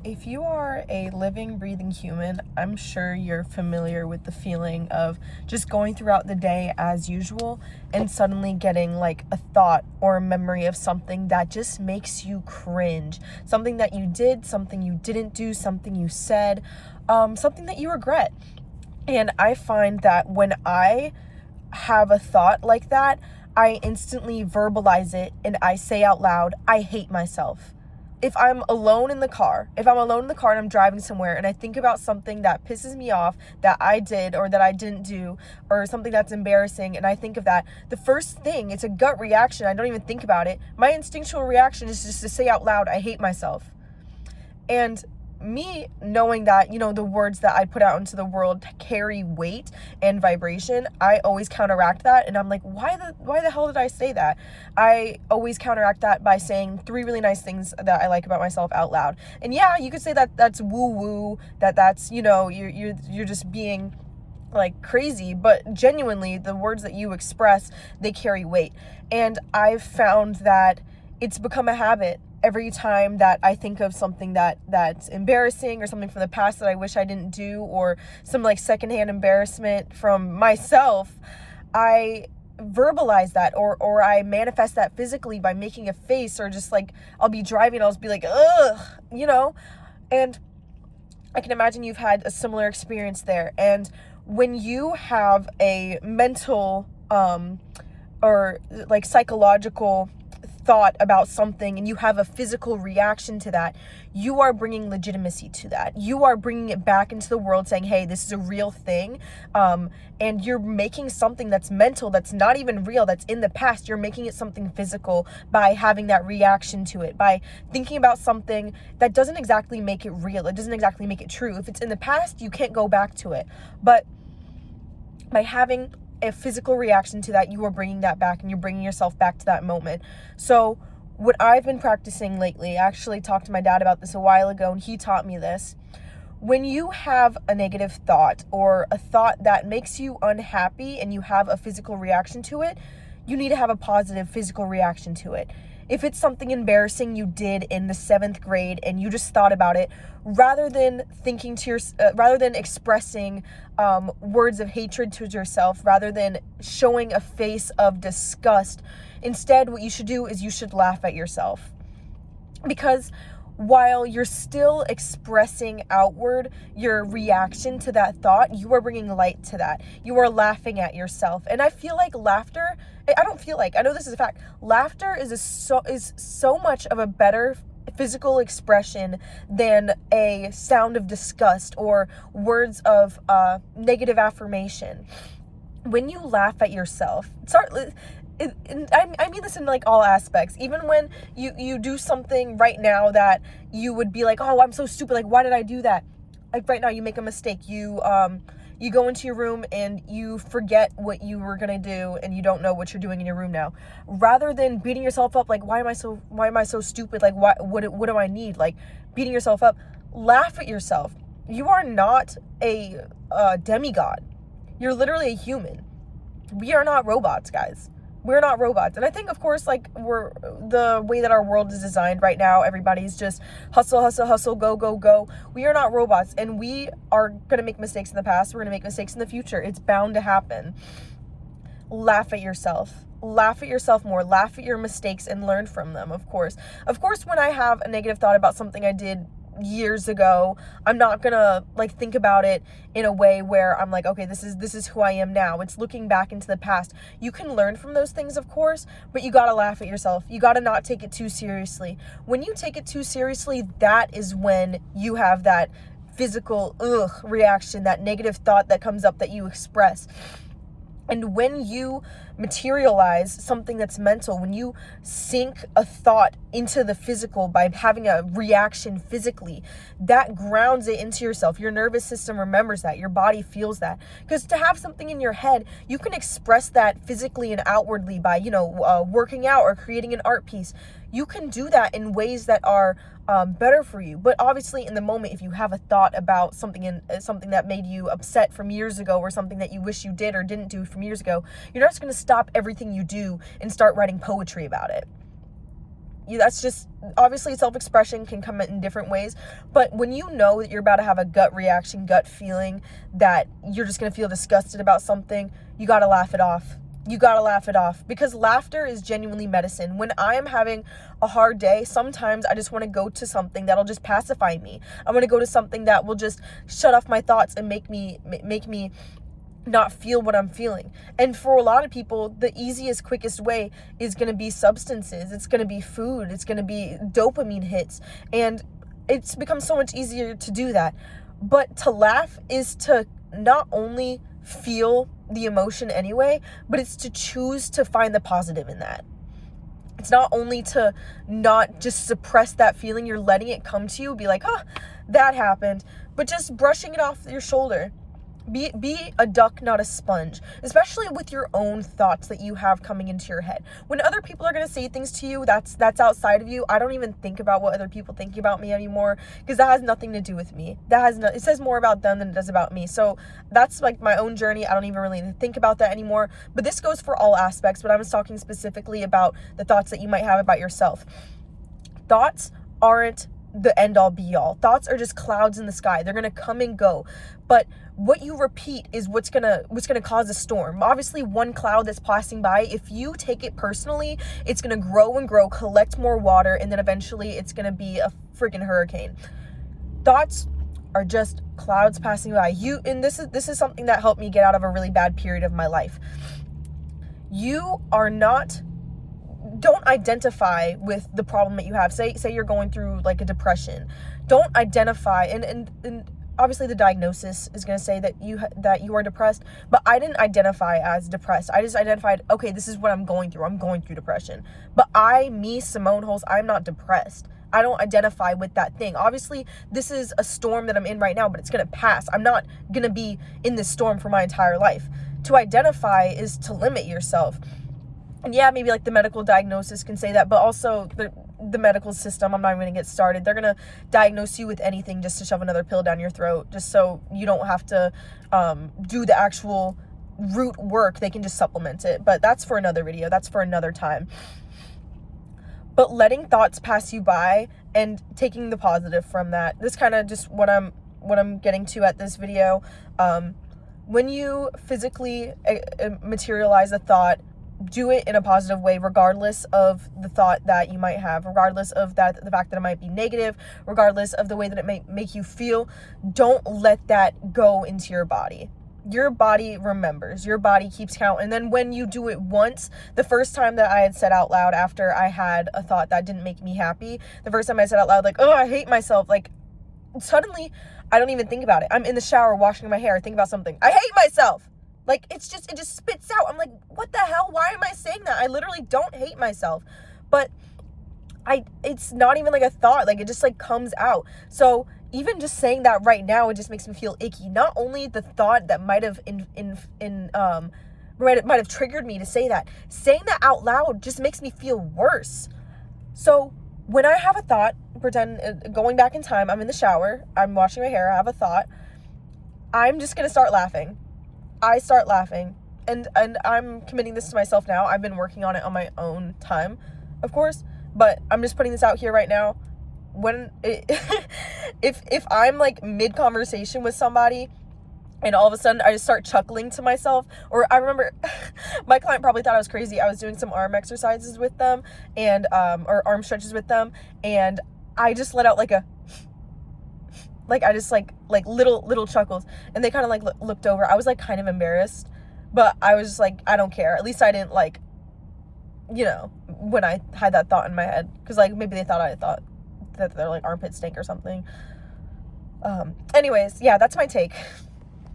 If you are a living, breathing human, I'm sure you're familiar with the feeling of just going throughout the day as usual and suddenly getting like a thought or a memory of something that just makes you cringe. Something that you did, something you didn't do, something you said, something that you regret. And I find that when I have a thought like that, I instantly verbalize it and I say out loud, I hate myself. If I'm alone in the car and I'm driving somewhere and I think about something that pisses me off that I did or that I didn't do or something that's embarrassing and I think of that, the first thing, it's a gut reaction. I don't even think about it. My instinctual reaction is just to say out loud, I hate myself. And me knowing that, the words that I put out into the world carry weight and vibration, I always counteract that. And I'm like, why the hell did I say that? I always counteract that by saying 3 really nice things that I like about myself out loud. And yeah, you could say that that's woo-woo, that's, you're just being like crazy, but genuinely the words that you express, they carry weight. And I've found that it's become a habit. Every time that I think of something that's embarrassing or something from the past that I wish I didn't do, or some like secondhand embarrassment from myself, I verbalize that or I manifest that physically by making a face, or just like I'll be driving and I'll just be like, ugh, and I can imagine you've had a similar experience there. And when you have a mental or like psychological thought about something and you have a physical reaction to that, you are bringing legitimacy to that. You are bringing it back into the world saying, hey, this is a real thing. And you're making something that's mental, that's not even real, that's in the past, you're making it something physical by having that reaction to it, by thinking about something that doesn't exactly make it real. It doesn't exactly make it true. If it's in the past, you can't go back to it. But by having a physical reaction to that, you are bringing that back and you're bringing yourself back to that moment. So what I've been practicing lately, I actually talked to my dad about this a while ago and he taught me this. When you have a negative thought or a thought that makes you unhappy and you have a physical reaction to it, you need to have a positive physical reaction to it. If it's something embarrassing you did in the 7th grade and you just thought about it, rather than expressing words of hatred to yourself, rather than showing a face of disgust, instead what you should do is you should laugh at yourself. Because while you're still expressing outward your reaction to that thought, you are bringing light to that. You are laughing at yourself. And I feel like laughter, I know this is a fact, laughter is so much of a better physical expression than a sound of disgust or words of negative affirmation. When you laugh at yourself, I mean this in like all aspects. Even when you do something right now that you would be like, oh, I'm so stupid, like why did I do that? Like right now you make a mistake, you go into your room and you forget what you were gonna do and you don't know what you're doing in your room now. Rather than beating yourself up like why am I so stupid, like what do I need, like beating yourself up, laugh at yourself. You are not a demigod. You're literally a human. We are not robots, guys. We're not robots. And I think, of course, like the way that our world is designed right now, everybody's just hustle, hustle, hustle, go, go, go. We are not robots, and we are going to make mistakes in the past. We're going to make mistakes in the future. It's bound to happen. Laugh at yourself. Laugh at yourself more. Laugh at your mistakes and learn from them, of course. Of course, when I have a negative thought about something I did years ago, I'm not gonna like think about it in a way where I'm like, okay, this is who I am now. It's looking back into the past. You can learn from those things, of course, but you gotta laugh at yourself. You gotta not take it too seriously. When you take it too seriously, that is when you have that physical reaction, that negative thought that comes up that you express. And when you materialize something that's mental, when you sink a thought into the physical by having a reaction physically, that grounds it into yourself. Your nervous system remembers that. Your body feels that. Because to have something in your head, you can express that physically and outwardly by, working out or creating an art piece. You can do that in ways that are better for you. But obviously in the moment, if you have a thought about something that made you upset from years ago, or something that you wish you did or didn't do from years ago, you're not just going to stop everything you do and start writing poetry about it. that's just, obviously self-expression can come in different ways, but when you know that you're about to have a gut reaction, gut feeling that you're just going to feel disgusted about something, you got to laugh it off. You got to laugh it off, because laughter is genuinely medicine. When I am having a hard day, sometimes I just want to go to something that'll just pacify me. I want to go to something that will just shut off my thoughts and make me not feel what I'm feeling. And for a lot of people, the easiest, quickest way is going to be substances. It's going to be food. It's going to be dopamine hits. And it's become so much easier to do that. But to laugh is to not only feel the emotion anyway, but it's to choose to find the positive in that. It's not only to not just suppress that feeling, you're letting it come to you, be like, oh, that happened, but just brushing it off your shoulder. Be a duck, not a sponge, especially with your own thoughts that you have coming into your head. When other people are going to say things to you, that's outside of you. I don't even think about what other people think about me anymore, because that has nothing to do with me. It says more about them than it does about me. So that's like my own journey. I don't even really think about that anymore. But this goes for all aspects, but I was talking specifically about the thoughts that you might have about yourself. Thoughts aren't the end all be all. Thoughts are just clouds in the sky. They're going to come and go. But what you repeat is what's going to cause a storm. Obviously, one cloud that's passing by, if you take it personally, it's going to grow and grow, collect more water, and then eventually it's going to be a freaking hurricane. Thoughts are just clouds passing by. And this is something that helped me get out of a really bad period of my life. Don't identify with the problem that you have. Say you're going through like a depression. Don't identify, and obviously the diagnosis is going to say that you are depressed, but I didn't identify as depressed. I just identified, okay, this is what I'm going through. I'm going through depression. But SimoneHulse, I'm not depressed. I don't identify with that thing. Obviously, this is a storm that I'm in right now, but it's going to pass. I'm not going to be in this storm for my entire life. To identify is to limit yourself. And yeah, maybe like the medical diagnosis can say that, but also the medical system, I'm not even going to get started. They're going to diagnose you with anything just to shove another pill down your throat, just so you don't have to do the actual root work. They can just supplement it. But that's for another video. That's for another time. But letting thoughts pass you by and taking the positive from that. This kind of just what I'm getting to at this video. When you physically materialize a thought, do it in a positive way, regardless of the thought that you might have, regardless of the fact that it might be negative, regardless of the way that it may make you feel. Don't let that go into your body. Your body remembers. Your body keeps count. And then when you do it once, the first time that I had said out loud after I had a thought that didn't make me happy, the first time I said out loud, like, oh, I hate myself, like, suddenly I don't even think about it. I'm in the shower washing my hair, think about something. I hate myself. Like, it just spits out. I'm like, what the hell? Why am I saying that? I literally don't hate myself. But it's not even like a thought. Like, it just like comes out. So even just saying that right now, it just makes me feel icky. Not only the thought that might have might have triggered me to say that. Saying that out loud just makes me feel worse. So when I have a thought, pretend going back in time, I'm in the shower, I'm washing my hair, I have a thought, I'm just going to start laughing. I start laughing, and I'm committing this to myself now. I've been working on it on my own time, of course, but I'm just putting this out here right now. If I'm like mid-conversation with somebody, and all of a sudden I just start chuckling to myself, or I remember my client probably thought I was crazy. I was doing some arm exercises with them, and or arm stretches with them, and I just let out like I just like little chuckles, and they kind of like looked over. I was like kind of embarrassed, but I was just like, I don't care. At least I didn't like, when I had that thought in my head, because like maybe they thought I thought that their like armpits stink or something. Anyways, yeah, that's my take.